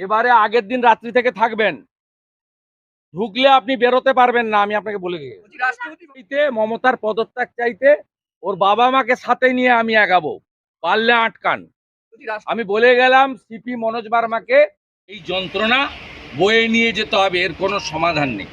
এবারে আগের দিন রাত্রি থেকে থাকবেন, ঢুকলে আপনি বেরোতে পারবেন না, আমি আপনাকে বলে দিই। মমতার পদত্যাগ চাইতে ওর বাবা মাকে সাথে নিয়ে আমি আগাবো, পারলে আটকান। আমি বলে গেলাম সিপি মনোজ বার্মাকে, এই যন্ত্রণা বয়ে নিয়ে যেতে হবে, এর কোনো সমাধান নেই।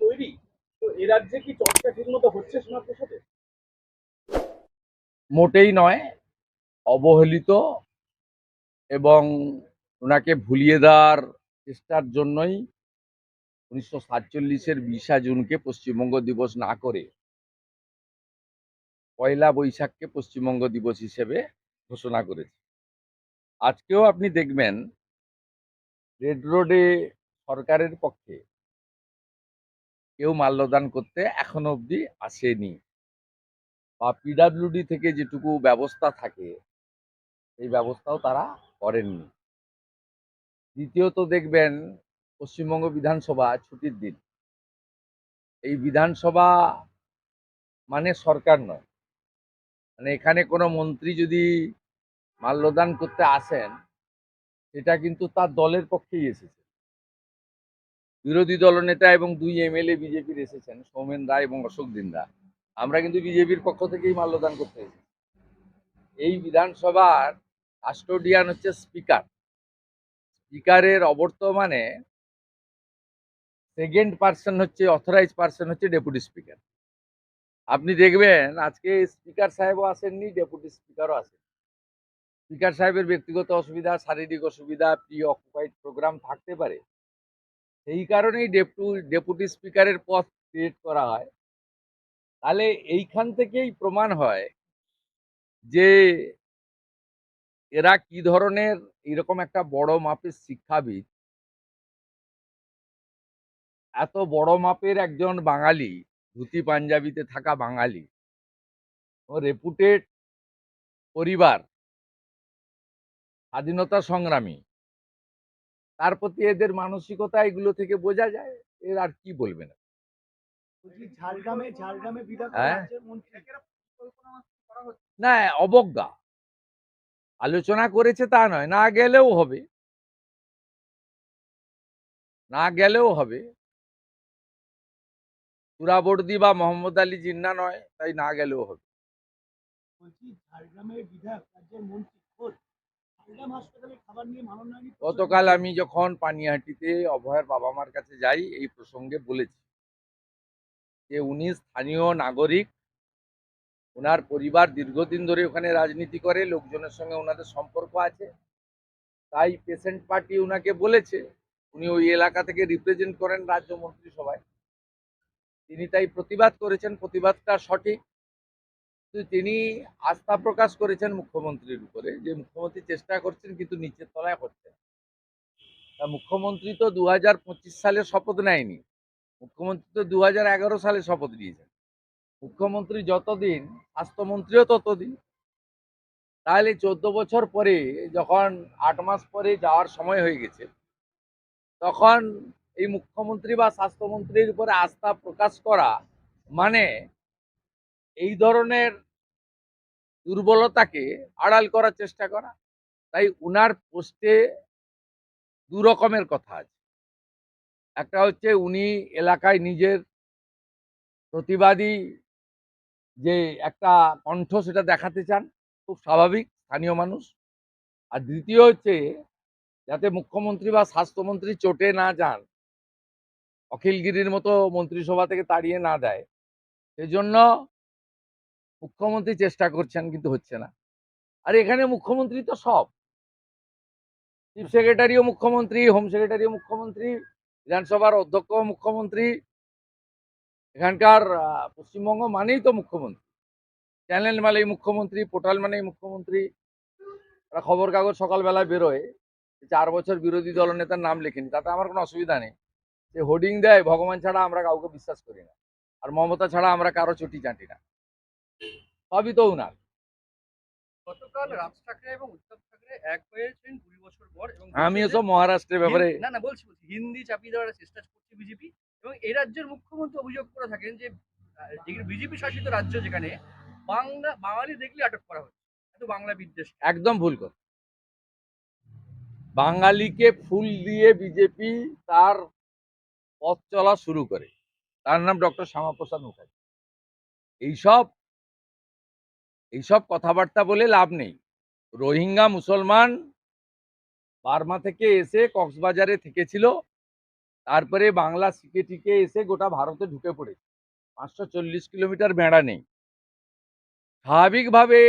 তৈরি তো এ রাজ্যে কি চর্চা ঠিক মতো হচ্ছে সীমা প্রসাদে? মোটেই নয়, অবহেলিত এবং ওনাকে ভুলিয়ে দেওয়ার চেষ্টার জন্যই 1947-এর 20শে জুনকে পশ্চিমবঙ্গ দিবস না করে পয়লা বৈশাখকে পশ্চিমবঙ্গ দিবস হিসেবে ঘোষণা করেছে। আজকেও আপনি দেখবেন রেড রোডে সরকারের পক্ষে কেউ মাল্যদান করতে এখনো অবধি আসেনি, বা পিডাব্লিউডি থেকে যেটুকু ব্যবস্থা থাকে সেই ব্যবস্থাও তারা করেননি। দ্বিতীয়ত দেখবেন পশ্চিমবঙ্গ বিধানসভা ছুটির দিন, এই বিধানসভা মানে সরকার নয়, মানে এখানে কোনো মন্ত্রী যদি মাল্যদান করতে আসেন সেটা কিন্তু তার দলের পক্ষেই এসেছে। বিরোধী দলনেতা এবং 2 এমএলএ বিজেপির এসেছেন, সৌমেন রায় এবং অশোক দিন্দা। আমরা কিন্তু বিজেপির পক্ষ থেকেই মাল্যদান করতে এসেছি। এই বিধানসভার কাস্টোডিয়ান হচ্ছে স্পিকার। স্পিকারের অবর্তমানে সেকেন্ড পার্সন হচ্ছে, অথরাইজ পার্সন হচ্ছে ডেপুটি স্পিকার। আপনি দেখবেন আজকে স্পিকার সাহেবও আসেননি, ডেপুটি স্পিকারও আসেন। স্পিকার সাহেবের ব্যক্তিগত অসুবিধা, শারীরিক অসুবিধা, প্রি অকুপাইড প্রোগ্রাম থাকতে পারে, সেই কারণেই ডেপুটি স্পিকারের পদ ক্রিয়েট করা হয়। তাহলে এইখান থেকেই প্রমাণ হয় যে এরা কি ধরনের, এরকম একটা বড় মাপের শিক্ষাবিদ, এত বড় মাপের একজন বাঙালি, ধুতি পাঞ্জাবিতে থাকা বাঙালি ও রেপুটেড পরিবার, স্বাধীনতা সংগ্রামী, তার প্রতি এদের মানসিকতা এগুলো থেকে বোঝা যায়। এর আর কি বলবেন? হ্যাঁ, না, অবজ্ঞা। আলোচনা করেছে তা নয়, না গেলেও হবে, না গেলেও হবে। সুরাবর্দী বা মোহাম্মদ আলী জিন্না নয়, তাই না গেলেও হবে। গতকাল আমি যখন পানিহাটিতে অভয়ের বাবা মার কাছে যাই, এই প্রসঙ্গে বলেছি যে উনি স্থানীয় নাগরিক, ওনার পরিবার দীর্ঘদিন ধরে ওখানে রাজনীতি করে, লোকজনের সঙ্গে ওনাদের সম্পর্ক আছে, তাই পেশেন্ট পার্টি ওনাকে বলেছে, উনি ওই এলাকা থেকে রিপ্রেজেন্ট করেন রাজ্য মন্ত্রিসভায়, তিনি তাই প্রতিবাদ করেছেন, প্রতিবাদটা সঠিক। তিনি আস্থা প্রকাশ করেছেন মুখ্যমন্ত্রীর উপরে, যে মুখ্যমন্ত্রী চেষ্টা করছেন কিন্তু নিচের তলায় হচ্ছে না। তা মুখ্যমন্ত্রী তো 2025 সালে শপথ নেয়নি, মুখ্যমন্ত্রী তো 2011 সালে শপথ নিয়েছেন। মুখ্যমন্ত্রী যতদিন, স্বাস্থ্যমন্ত্রীও ততদিন। তাহলে 14 বছর পরে, যখন 8 মাস পরে যাওয়ার সময় হয়ে গেছে, তখন এই মুখ্যমন্ত্রী বা স্বাস্থ্যমন্ত্রীর উপরে আস্থা প্রকাশ করা মানে এই ধরনের দুর্বলতাকে আড়াল করার চেষ্টা করা। তাই উনার পোস্টে দু রকমের কথা আছে। একটা হচ্ছে উনি এলাকায় নিজের প্রতিবাদী যে একটা কণ্ঠ, সেটা দেখাতে চান, খুব স্বাভাবিক, স্থানীয় মানুষ। আর দ্বিতীয় হচ্ছে যাতে মুখ্যমন্ত্রী বা স্বাস্থ্যমন্ত্রী চটে না যান, অখিলগিরির মতো মন্ত্রিসভা থেকে তাড়িয়ে না দেয়, সেজন্য মুখ্যমন্ত্রী চেষ্টা করছেন, কিন্তু হচ্ছে না। আর এখানে মুখ্যমন্ত্রী তো সব, চিফ সেক্রেটারিও মুখ্যমন্ত্রী, হোম সেক্রেটারিও মুখ্যমন্ত্রী, বিধানসভার অধ্যক্ষ মুখ্যমন্ত্রী। এখানকার পশ্চিমবঙ্গ মানেই তো মুখ্যমন্ত্রী, চ্যানেল মানেই মুখ্যমন্ত্রী, পোর্টাল মানেই মুখ্যমন্ত্রী। খবর কাগজ সকালবেলায় বেরোয়, 4 বছর বিরোধী দলনেতার নাম লেখেনি, তাতে আমার কোনো অসুবিধা নেই। সে হোর্ডিং দেয়, ভগবান ছাড়া আমরা কাউকে বিশ্বাস করি না, আর মমতা ছাড়া আমরা কারো চটি চাটি না। সবই তো উনার। গতকাল রাজ ঠাকরে এবং উদ্ধব ঠাকরে এক হয়েছেন ২ বছর পর এবং আমি বলছেন যে এসব মহারাষ্ট্রের ব্যাপারে না না বলছি হিন্দি চাপিয়ে দেওয়ার চেষ্টা করছে বিজেপি। এবং এই রাজ্যের মুখ্যমন্ত্রী অভিযোগ করে থাকেন যে বিজেপি শাসিত রাজ্য যেখানে বাঙালি দেখলে আটক করা হচ্ছে, এত বাংলা বিদ্বেষ। একদম ভুল কথা। বাঙালিকে ফুল দিয়ে বিজেপি তার পথ চলা শুরু করে। তার নাম ডক্টর শ্যামাপ্রসাদ মুখার্জি। এইসব এইসব কথাবার্তা বলে লাভ নেই। রোহিঙ্গা মুসলমান বার্মা থেকে এসে কক্সবাজারে থেকেছিল, তারপরে বাংলা শিখে টিকে এসে গোটা ভারতে ঢুকে পড়েছে। 540 কিলোমিটার বেড়া নেই। স্বাভাবিকভাবে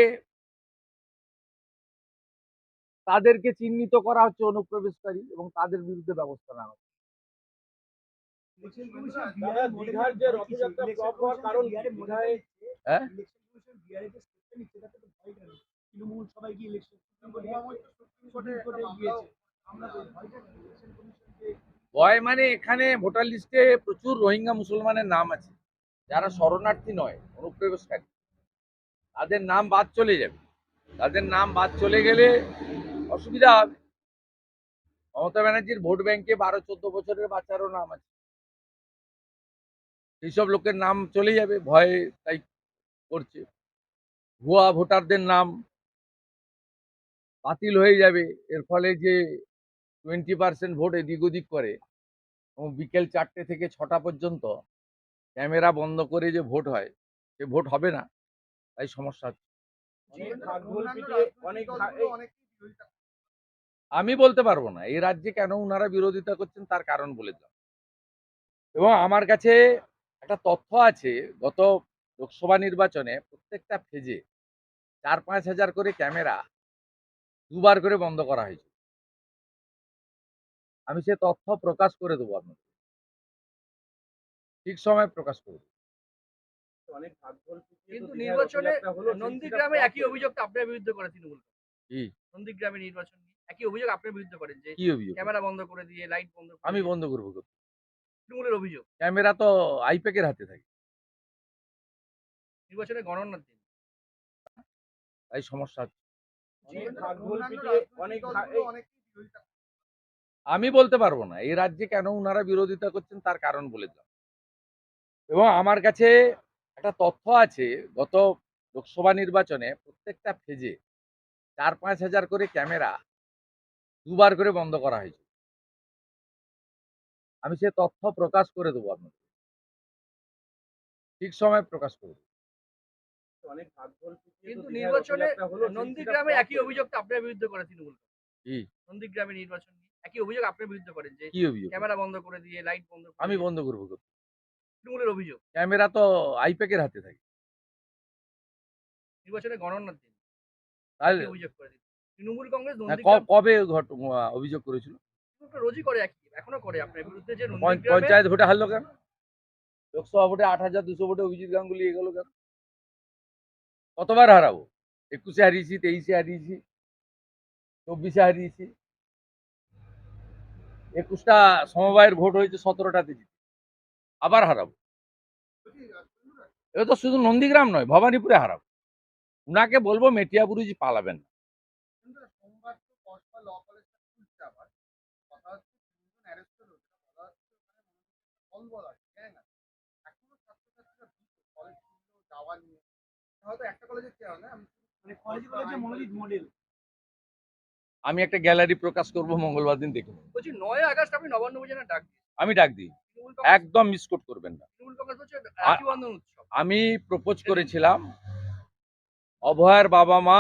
তাদেরকে চিহ্নিত করা হচ্ছে অনুপ্রবেশকারী এবং তাদের বিরুদ্ধে ব্যবস্থা নেওয়া হচ্ছে। দীঘার যে রথযাত্রা ফ্লপ হওয়ার কারণ কি? দীঘায় হ্যাঁ, তৃণমূল সবাইকে ইলেকশন কোর্টে গিয়েছে। আমরা তো ভয়টা কি? ইলেকশন কমিশনকে ভয় মানে এখানে ভোটার লিস্টে প্রচুর রোহিঙ্গা মুসলমানের নাম আছে, যারা শরণার্থী নয়, অনুপ্রবেশকারী। তাদের নাম বাদ চলে যাবে। তাদের নাম বাদ চলে গেলে অসুবিধা হবে। মমতা ব্যানার্জির ভোট ব্যাংকে 12-14 বছরের বাচ্চারও নাম আছে। এইসব লোকের নাম চলে যাবে, ভয়ে তাই করছে। ভুয়া ভোটারদের নাম বাতিল হয়ে যাবে। এর ফলে যে 20% ভোট এদিক ওদিক করে এবং বিকেল 4টে থেকে 6টা পর্যন্ত ক্যামেরা বন্ধ করে যে ভোট হয়, সে ভোট হবে না। তাই সমস্যা হচ্ছে। অনেক ভাগবোল পিটিয়ে আমি বলতে পারবো না এই রাজ্যে কেন উনারা বিরোধিতা করছেন, তার কারণ বলে দিলাম। এবং আমার কাছে একটা তথ্য আছে, গত লোকসভা নির্বাচনে প্রত্যেকটা ফেজে 4-5 হাজার করে ক্যামেরা দুবার করে বন্ধ করা হয়েছে। আমি সে তথ্য প্রকাশ করে দেবো আপনাকে, ঠিক সময় প্রকাশ করে দেবো। অনেক ভাগবোল পিটিয়ে কিন্তু তো দীঘায় নির্বাচনে রথযাত্রা হলো, নন্দীগ্রামে একই অভিযোগটা আপনার বিরুদ্ধে করে তৃণমূল। কি নন্দীগ্রামে নির্বাচন নিয়ে একই অভিযোগ আপনার বিরুদ্ধে করেন যে কি অভিযোগ? ক্যামেরা বন্ধ করে দিয়ে লাইট বন্ধ করে আমি দিয়ে বন্ধ করবো কোথায়? তৃণমূলের অভিযোগ। ক্যামেরা তো আইপ্যাকের হাতে থাকে, নির্বাচনে গণনার দিন তাই সমস্যা হচ্ছে। অনেক ভাগবোল পিটিয়ে আমি বলতে পারবো না এই রাজ্যে কেন উনারা বিরোধিতা করছেন, তার কারণ বলে দিলাম। এবং আমার কাছে একটা তথ্য আছে, গত লোকসভা নির্বাচনে প্রত্যেকটা ফেজে 4-5 হাজার করে ক্যামেরা দুবার করে বন্ধ করা হয়েছে। আমি সে তথ্য প্রকাশ করে দেবো আপনাকে, ঠিক সময় প্রকাশ করে দেবো। অনেক ভাগবোল পিটিয়ে তো কিন্তু দীঘায় নির্বাচনে রথযাত্রা হলো, নন্দীগ্রামে একই অভিযোগটা আপনার বিরুদ্ধে করে তৃণমূল। কি নন্দীগ্রামে নির্বাচন নিয়ে একই অভিযোগ আপনার বিরুদ্ধে করেন যে কি অভিযোগ? ক্যামেরা বন্ধ করে দিয়ে লাইট বন্ধ করে আমি দিয়ে বন্ধ করবো কোথায়? তৃণমূলের অভিযোগ। ক্যামেরা তো আইপ্যাকের হাতে থাকে, নির্বাচনে গণনার দিন তাহলে একই অভিযোগ করে দিন তৃণমূল কংগ্রেস হ্যাঁ, নন্দীগ্রাম কবে অভিযোগ করেছিল? রোজই করে একই, এখনো করে আপনার বিরুদ্ধে যে নন্দীগ্রামে পঞ্চায়েত ভোটে হারলো কেন? লোকসভা ভোটে 8,200 ভোটে অভিজিৎ গাঙ্গুলি এগোলো কেন? কতবার হারাবো? 21-এ হারিয়েছি, 23-এ হারিয়েছি, 24-এ হারিয়েছি। 21টা সমবায়ের ভোট হয়েছে, 17টাতে জিতে। আবার হারাবো? এবার তো শুধু নন্দীগ্রাম নয়, ভবানীপুরে হারাবো। উনাকে বলবো মেটিয়াবুরুজি পালাবেন না। সোমবার তো কসবা ল কলেজটা খুলছে আবার। কথা হচ্ছে তিনজন অ্যারেস্টেড হয়েছে, বলা হচ্ছে ওখানে ফল বলা আছে, জানি না এখনো ছাত্রছাত্রীরা দ্রুত কলেজ খুললেও যাওয়া নিয়ে হয়তো একটা কলেজে কেউ না, আমি মানে কলেজগুলো যে মনোজিৎ মডেল। আমি একটা গ্যালারি প্রকাশ করব মঙ্গলবার দিন, দেখুন। বলছি 9 আগস্ট আপনি নবান্ন অভিযানে ডাক দিন আমি ডাক দিই, তৃণমূল কংগ্রেস একদম মিসকোট করবেন না। তৃণমূল কংগ্রেস হচ্ছে রাখি বন্ধন উৎসব। আমি প্রপোজ করেছিলাম, অভয়ার বাবা মা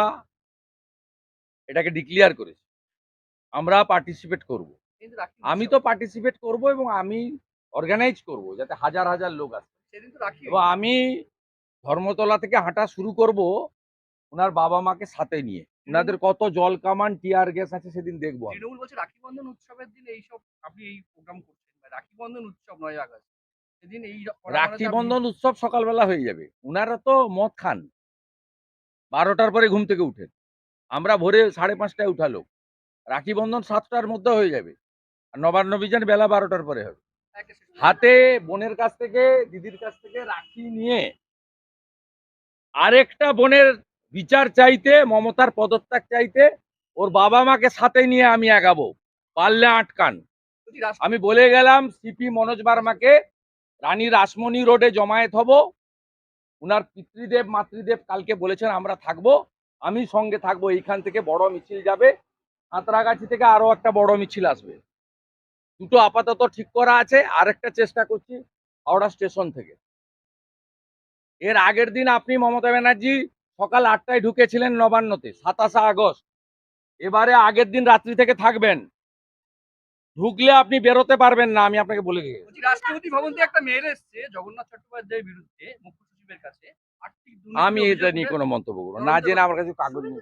এটাকে ডিক্লিয়ার করেছে, আমরা পার্টিসিপেট করব। কিন্তু রাখি আমি তো পার্টিসিপেট করব এবং আমি অর্গানাইজ করব যাতে হাজার হাজার লোক আসে। সেদিন তো রাখি এবং আমি ধর্মতলা থেকে হাঁটা শুরু করব ওনার বাবা মাকে সাথে নিয়ে। ওনাদের কত জল কামান টিয়ার গ্যাস আছে সেদিন দেখবো আমি। তৃণমূল বলছে রাখি বন্ধন উৎসবের দিন এইসব আপনি এই প্রোগ্রাম করছেন বা রাখি বন্ধন উৎসব 9 আগস্ট সেদিন এই রাখি বন্ধন উৎসব সকালবেলা হয়ে যাবে। উনারা তো মদ খান, 12টার পরে ঘুম থেকে উঠেন। আমরা ভোরে 5:30টায় উঠালো, রাখি বন্ধন 7টার মধ্যে হয়ে যাবে, আর নবান্ন অভিযান বেলা 12টার পরে হবে। একটা শেষ প্রশ্ন। হাতে বোনের কাছ থেকে, দিদির কাছ থেকে রাখি নিয়ে আরেকটা বোনের বিচার চাইতে, মমতার পদত্যাগ চাইতে, ওর বাবা মাকে সাথে নিয়ে আমি আগাবো, পারলে আটকান। বলছি রাষ্ট্র- আমি বলে গেলাম সিপি মনোজ বার্মাকে, রানী রাসমণি রোডে জমায়েত হব। উনার পিতৃদেব মাতৃদেব কালকে বলেছেন আমরা থাকবো, আমি সঙ্গে থাকবো। এইখান থেকে বড় মিছিল যাবে, সাঁতরাগাছি থেকে আরো একটা বড় মিছিল আসবে। দুটো আপাতত ঠিক করা আছে, আরেকটা চেষ্টা করছি হাওড়া স্টেশন থেকে। এর আগের দিন আপনি মমতা ব্যানার্জি সকাল 8টায় ঢুকেছিলেন নবান্নতে, 27 আগস্ট। এবারে আগের দিন রাত্রি থেকে থাকবেন, ঢুকলে আপনি বেরোতে পারবেন না, আমি আপনাকে বলে দিই। বলছি রাষ্ট্রপতি ভবন থেকে একটা মেল এসছে জগন্নাথ চট্টোপাধ্যায়ের বিরুদ্ধে মুখ্য সচিবের কাছে আর্থিক দুর্নীতির আমি এটা অভিযোগ নিয়ে উঠে- কোনো মন্তব্য করবো না, জেনে আমার কাছে কাগজ নেই।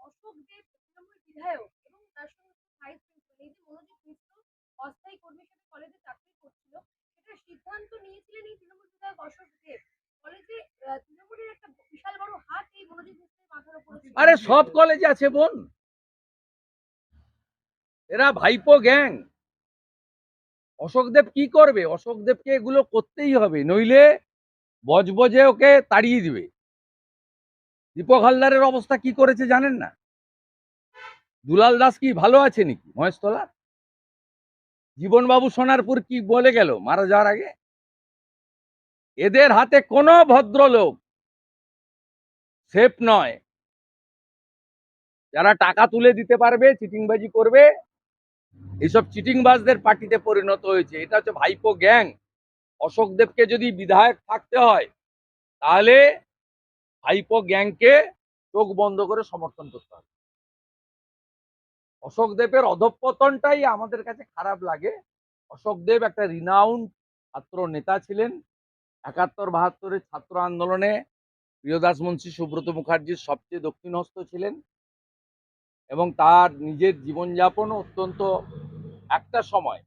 অশোক দেব তৃণমূল বিধায়ক এবং তার সঙ্গে ভাইস প্রিন্সিপাল এই যে মনোজিৎ মিশ্র অস্থায়ী কর্মী হিসেবে কলেজে চাকরি করছিল, সেটার সিদ্ধান্ত নিয়েছিলেন এই তৃণমূল বিধায়ক অশোক দেব। কলেজে তৃণমূলের একটা বিশাল বড় হাত এই মনোজিৎ মিশ্রের মাথার উপরে ছিল। আরে সব কলেজে আছে বোন, এরা ভাইপো গ্যাং। অশোকদেব কি করবে? অশোকদেবকে এগুলো করতেই হবে, নইলে বজবজে ওকে তাড়িয়ে দিবে। দীপক হালদারের অবস্থা কি করেছে জানেন না? দুলাল দাস কি ভালো আছে নাকি মহেশতলা? জীবনবাবু সোনারপুর কি বলে গেল মারা যাওয়ার আগে? এদের হাতে কোনো ভদ্রলোক সেফ নয়। যারা টাকা তুলে দিতে পারবে, চিটিংবাজি করবে, এইসব চিটিংবাজদের পার্টিতে পরিণত হয়েছে। এটা হচ্ছে ভাইপো গ্যাং। অশোকদেবকে যদি বিধায়ক থাকতে হয়, তাহলে ভাইপো গ্যাংকে চোখ বন্ধ করে সমর্থন করতে হবে। অশোকদেবের অধঃপতনটাই আমাদের কাছে খারাপ লাগে। অশোকদেব একটা রিনাউন্ড ছাত্র নেতা ছিলেন। 71-72 ছাত্র আন্দোলনে প্রিয়দাস মুন্সী, সুব্রত মুখার্জির সবচেয়ে দক্ষিণহস্ত ছিলেন, এবং তার নিজের জীবনযাপন অত্যন্ত একটা সময়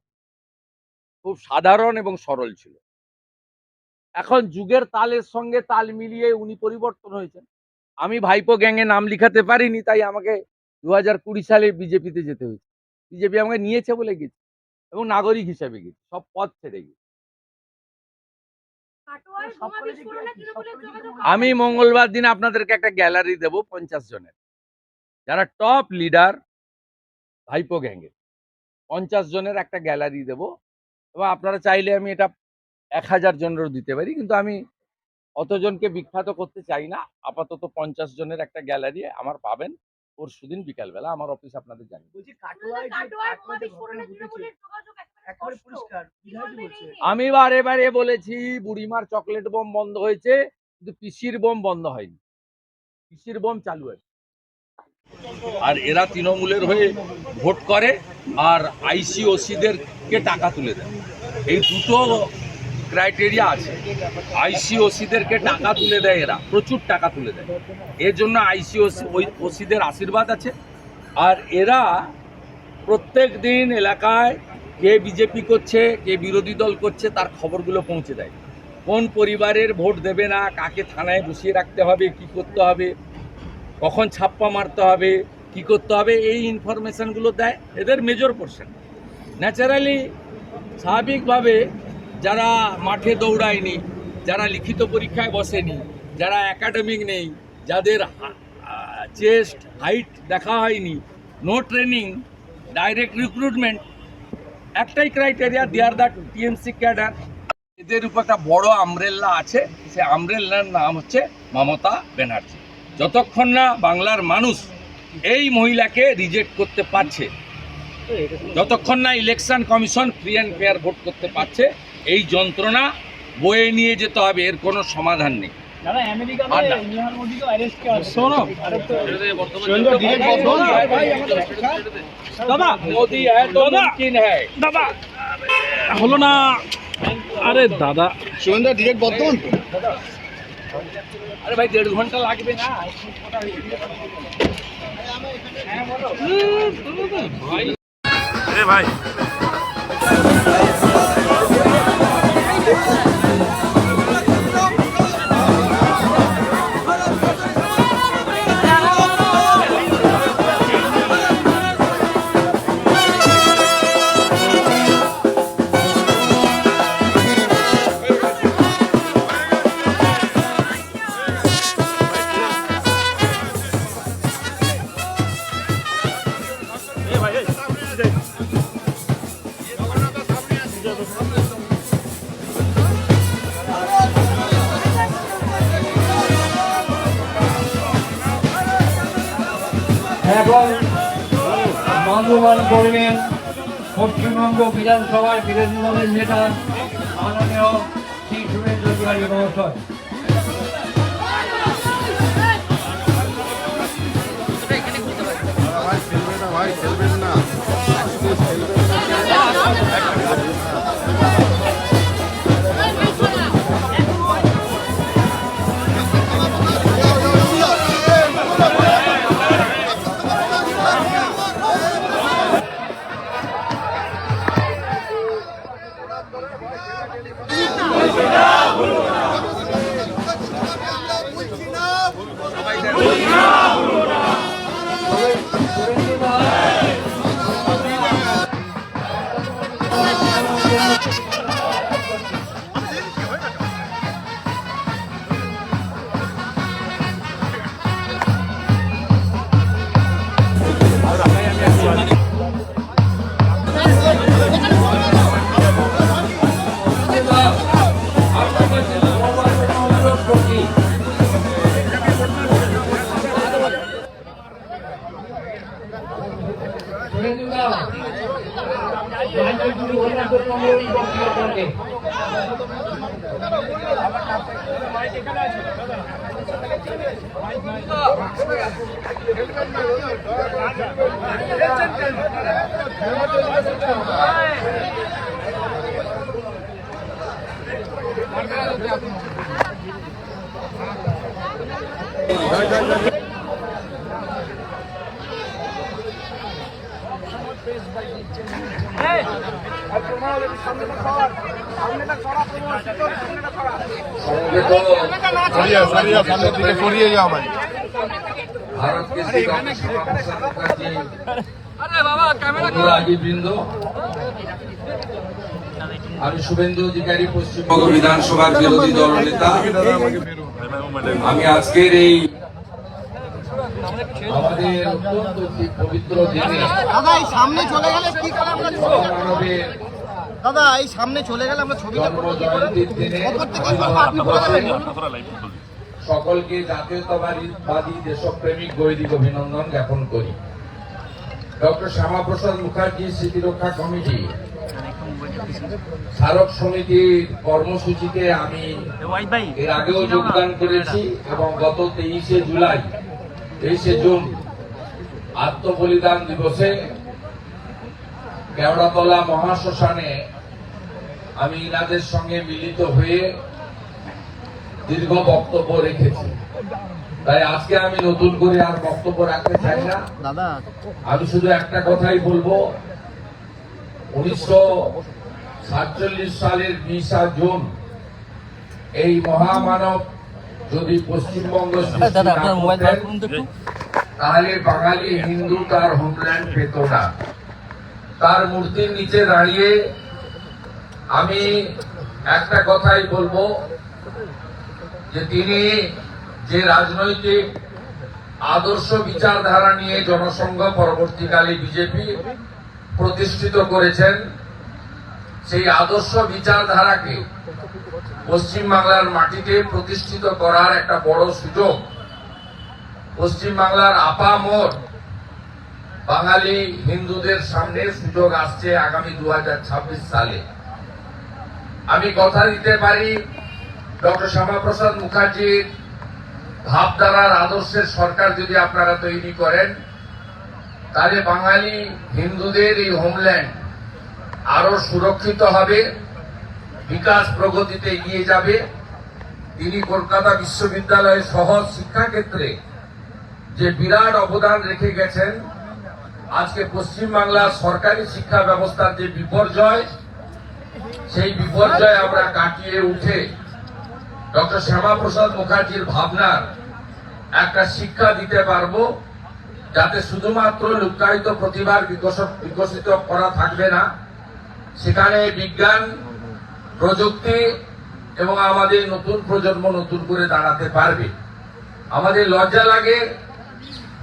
খুব সাধারণ এবং সরল ছিল। এখন যুগের তালের সঙ্গে তাল মিলিয়ে উনি পরিবর্তন হয়েছেন। আমি ভাইপো গ্যাংয়ে নাম লিখাতে পারিনি, তাই আমাকে 2020 সালে বিজেপিতে যেতে হয়েছে। বিজেপি আমাকে নিয়েছে বলে গেছি, এবং নাগরিক হিসেবে গেছি, সব পদ ছেড়ে গেছি। কাটোয়ার বোমা বিস্ফোরণে তৃণমূলের যোগাযোগ আমি মঙ্গলবার দিন আপনাদেরকে একটা গ্যালারি দেব 50 জনের, যারা টপ লিডার ভাইপো গ্যাংয়ের। 50 জনের একটা গ্যালারি দেব, এবং আপনারা চাইলে আমি এটা 1000 জনেরও দিতে পারি, কিন্তু আমি অতজনকে বিখ্যাত করতে চাই না। আপাতত 50 জনের একটা গ্যালারি আমার পাবেন পরশুদিন বিকালবেলা, আমার অফিস আপনাদের জানিয়ে দেব। বলছি কাটোয়ায় যে কাটোয়ার বোমা কাটোয়ায় যে বিস্ফোরণে ঘটনা ঘটেছে তৃণমূলের যোগাযোগ একেবারে একেবারে স্পষ্ট। পরিষ্কার বিধায়ক কি বলছে বলবেন? আমি বারে বারে বলেছি বুড়িমার চকলেট বোম বন্ধ হয়েছে, কিন্তু পিসির বোম বন্ধ হয়নি। পিসির বোম চালু আছে। আর এরা তৃণমূলের হয়ে ভোট করে আর আইসিওসিদেরকে টাকা তুলে দেয়। এই দুটো ক্রাইটেরিয়া আছে। আইসিওসিদেরকে টাকা তুলে দেয়, এরা প্রচুর টাকা তুলে দেয়। এর জন্য আইসিওসিদের আশীর্বাদ আছে। আর এরা প্রত্যেক দিন এলাকায় কে বিজেপি করছে, কে বিরোধী দল করছে, তার খবরগুলো পৌঁছে দেয়। কোন পরিবারের ভোট দেবে না, কাকে থানায় বসিয়ে রাখতে হবে, কি করতে হবে, কখন ছাপ্পা মারতে হবে, কি করতে হবে, এই ইনফরমেশনগুলো দেয় এদের মেজর পোর্শন। ন্যাচারালি স্বাভাবিকভাবে যারা মাঠে দৌড়ায়নি, যারা লিখিত পরীক্ষায় বসেনি, যারা একাডেমিক নেই, যাদের চেস্ট হাইট দেখা হয়নি, নো ট্রেনিং, ডাইরেক্ট রিক্রুটমেন্ট, একটাই criteria, they are the TMC cadre. এদের উপর একটা বড় আমব্রেল্লা আছে, সে আমব্রেল্লার নাম হচ্ছে মমতা ব্যানার্জি। যতক্ষণ না বাংলার মানুষ এই মহিলাকে রিজেক্ট করতে পারছে, যতক্ষণ না election commission free and fair vote করতে পারছে, এই যন্ত্রণা বয়ে নিয়ে যেতে হবে, এর কোনো সমাধান নেই। দাদা মোদি হ্যায় তো মুমকিন হ্যায়। দাদা হলো না, আরে দাদা শুভেন্দু ডিরেক্ট বর্তমান তো আরে ভাই 1.5 ঘন্টা লাগবে না। ভাই এখন মাল্যবান করবেন পশ্চিমবঙ্গ বিধানসভার বিরোধী দলের নেতা মাননীয় শ্রী শুভেন্দু অধিকারী মহাশয়। সরিয়ে যাও ভাই। ভারত কেসরি ডক্টর শ্যামাপ্রসাদ মুখার্জি, বন্ধুরাগীবৃন্দ, আমি শুভেন্দু অধিকারী, পশ্চিমবঙ্গ বিধানসভার বিরোধী দলনেতা। আমি আজকের এই আমাদের অত্যন্ত পবিত্র দিনে দাদা এই সামনে চলে গেলে কি করে আমরা মানবের দাদা এই সামনে চলে গেলে আমরা ছবি জন্ম জয়ন্তীর দিনে সকলকে জাতীয়তাবাদী দেশপ্রেমিক গৈরিক অভিনন্দন জ্ঞাপন করি। ডক্টর শ্যামাপ্রসাদ মুখার্জি স্মৃতিরক্ষা কমিটি স্মারক সমিতির কর্মসূচিতে আমি এর আগেও যোগদান করেছি এবং গত 23শে জুন আত্মবলিদান দিবসে কেওড়াতলা মহাশ্মশানে আমি ইনাদের সঙ্গে মিলিত হয়ে দীর্ঘ বক্তব্য রেখেছি। তাই আজকে আমি নতুন করে আর বক্তব্য রাখতে চাই না। দাদা আমি শুধু একটা কথাই বলবো, 1947 সালের 20 জুন এই মহামানব যদি পশ্চিমবঙ্গ সৃষ্টি না করতেন, তাহলে বাঙালি হিন্দু তার হোমল্যান্ড পেত না। তার মূর্তির নিচে দাঁড়িয়ে আমি একটা কথাই বলবো যে তিনি যে রাজনৈতিক আদর্শ বিচারধারা নিয়ে জনসংঘ পরবর্তীকালে বিজেপি প্রতিষ্ঠিত করেছেন, সেই আদর্শ বিচারধারাকে পশ্চিমবাংলার মাটিতে প্রতিষ্ঠিত করার একটা বড় সুযোগ পশ্চিমবাংলার আপামর বাঙালি হিন্দুদের সামনে সুযোগ আসছে আগামী 2026 সালে। আমি কথা দিতে পারি, ডক্টর শ্যামাপ্রসাদ মুখার্জির ভাবধারার আদর্শের সরকার যদি আপনারা তৈরি করেন, তাহলে বাঙালি হিন্দুদের এই হোমল্যান্ড আরো সুরক্ষিত হবে, বিকাশ প্রগতিতে এগিয়ে যাবে। তিনি কলকাতা বিশ্ববিদ্যালয় সহ শিক্ষাক্ষেত্রে যে বিরাট অবদান রেখে গেছেন, আজকে পশ্চিমবাংলার সরকারি শিক্ষা ব্যবস্থার যে বিপর্যয়, সেই বিপর্যয় আমরা কাটিয়ে উঠে ডক্টর শ্যামাপ্রসাদ মুখার্জির ভাবনার একটা শিক্ষা দিতে পারবো, যাতে শুধুমাত্র লুক্কায়িত প্রতিভার বিকশিত করা থাকবে না, সেখানে বিজ্ঞান, প্রযুক্তি এবং আমাদের নতুন প্রজন্ম নতুন করে দাঁড়াতে পারবে। আমাদের লজ্জা লাগে,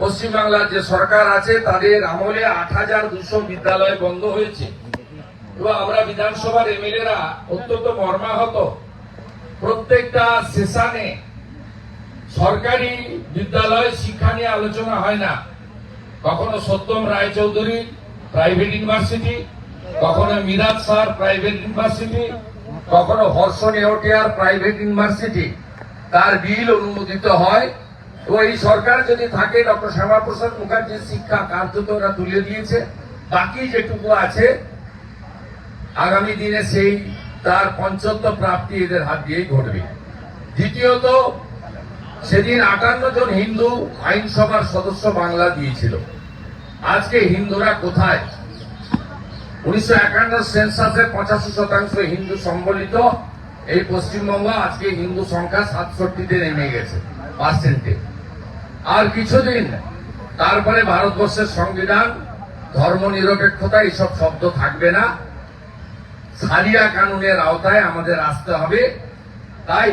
পশ্চিমবাংলার যে সরকার আছে তাদের আমলে 8200 বিদ্যালয় বন্ধ হয়েছে। এবং আমরা বিধানসভার এমএলএরা অত্যন্ত মর্মাহত। প্রত্যেকটা সেশনে সরকারি বিদ্যালয় শিক্ষা নিয়ে আলোচনা হয় না। কখনো সত্যম রায়চৌধুরী প্রাইভেট ইউনিভার্সিটি, কখনো মিরাজ স্যার প্রাইভেট ইউনিভার্সিটি, কখনো হর্ষ নেওটিয়ার প্রাইভেট ইউনিভার্সিটি তার বিল অনুমোদিত হয়। তো এই সরকার যদি থাকে, ডক্টর শ্যামাপ্রসাদ মুখার্জির শিক্ষা কার্যত ওরা তুলে দিয়েছে। বাকি যেটুকু আছে আগামী দিনে সেই তার পঞ্চত্ব প্রাপ্তি এদের হাত দিয়েই ঘটবে। দ্বিতীয়ত, সেদিন 58 জন হিন্দু আইনসভার সদস্য বাংলা দিয়েছিল। আজকে হিন্দুরা কোথায়? 1951 সেন্সাসে 85% হিন্দু সম্বলিত এই পশ্চিমবঙ্গ আজকে হিন্দু সংখ্যা 67-তে নেমে গেছে পার্সেন্টে। আর কিছুদিন তারপরে ভারতবর্ষের সংবিধান, ধর্মনিরপেক্ষতা এইসব শব্দ থাকবে না। সারিয়া কানুনের আওতায় আমাদের আসতে হবে। তাই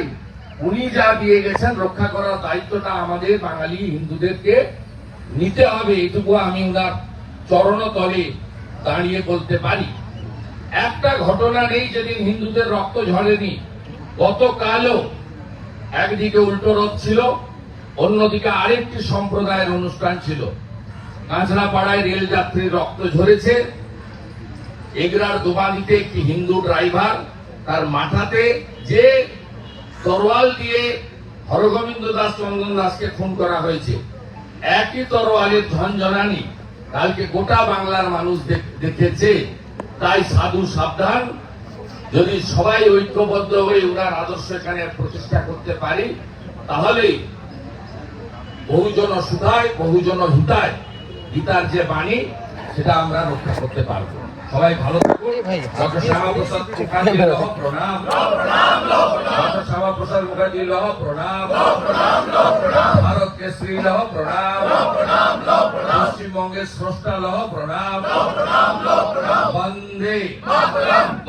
উনি যা দিয়ে গেছেন রক্ষা করার দায়িত্বটা আমাদের বাঙালি হিন্দুদেরকে নিতে হবে। এটুকু আমি ওনার চরণতলে দাঁড়িয়ে বলতে পারি। একটা ঘটনা নেই যেদিন হিন্দুদের রক্ত ঝরেনি। গতকালও একদিকে উল্টো রথ ছিল, অন্যদিকে আরেকটি সম্প্রদায়ের অনুষ্ঠান ছিল। কাঁচরাপাড়ায় রেল যাত্রীর রক্ত ঝরেছে। এগরার দোবানিতে একটি হিন্দু ড্রাইভার তার মাথাতে যে তরোয়াল দিয়ে হরগোবিন্দ দাস চন্দন দাসকে খুন করা হয়েছে, একই তরোয়ালের ঝনঝনানি কালকে গোটা বাংলার মানুষ দেখেছে। তাই সাধু সাবধান, যদি সবাই ঐক্যবদ্ধ হয়ে ওনার আদর্শ এখানে প্রতিষ্ঠা করতে পারি, তাহলে বহুজন সুধায় বহুজন হিতায়, গীতার যে বাণী সেটা আমরা রক্ষা করতে পারবো। সবাই ভালো থাকুন। ডক্টর শ্যামাপ্রসাদ মুখার্জি লহ প্রণাম, ডক্টর শ্যামাপ্রসাদ মুখার্জি লহ প্রণাম, ভারত কেশরী লহ প্রণাম, পশ্চিমবঙ্গের স্রষ্টা লহ প্রণাম। বন্দে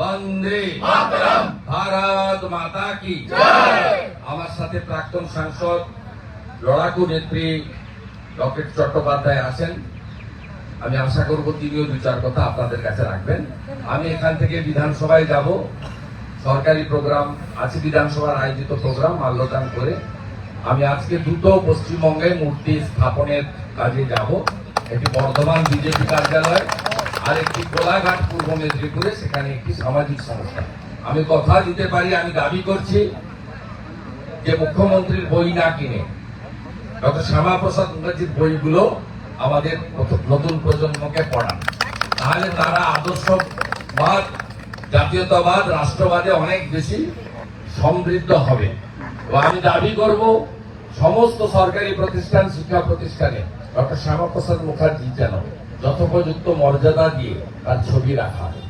বন্দে ভারত মাতা কি। আমার সাথে প্রাক্তন সাংসদ লড়াকু নেত্রী ডক্টর চট্টোপাধ্যায় আছেন। আমি আশা করব তিনিও 2-4 কথা আপনাদের কাছে রাখবেন। আমি এখান থেকে বিধানসভায় যাব, সরকারি প্রোগ্রাম আছে, বিধানসভার আয়োজিত প্রোগ্রাম মাল্যদান করে আমি আজকে দুটো পশ্চিমবঙ্গে মূর্তি স্থাপনের কাজে যাব। একটি বর্ধমান বিজেপি কার্যালয় আর একটি কোলাঘাট পূর্ব মেদিনীপুরে, সেখানে একটি সামাজিক সংস্থা। আমি কথা দিতে পারি, আমি দাবি করছি যে মুখ্যমন্ত্রীর বই না কিনে ডক্টর শ্যামাপ্রসাদ মুখার্জির বইগুলো আমাদের নতুন প্রজন্মকে পড়ান। তাহলে তারা আদর্শবাদ, জাতীয়তাবাদ, রাষ্ট্রবাদে অনেক বেশি সমৃদ্ধ হবে। তো আমি দাবি করব সমস্ত সরকারি প্রতিষ্ঠান, শিক্ষা প্রতিষ্ঠানে ডক্টর শ্যামাপ্রসাদ মুখার্জি যেন যথোপযুক্ত মর্যাদা দিয়ে তার ছবি রাখা হয়।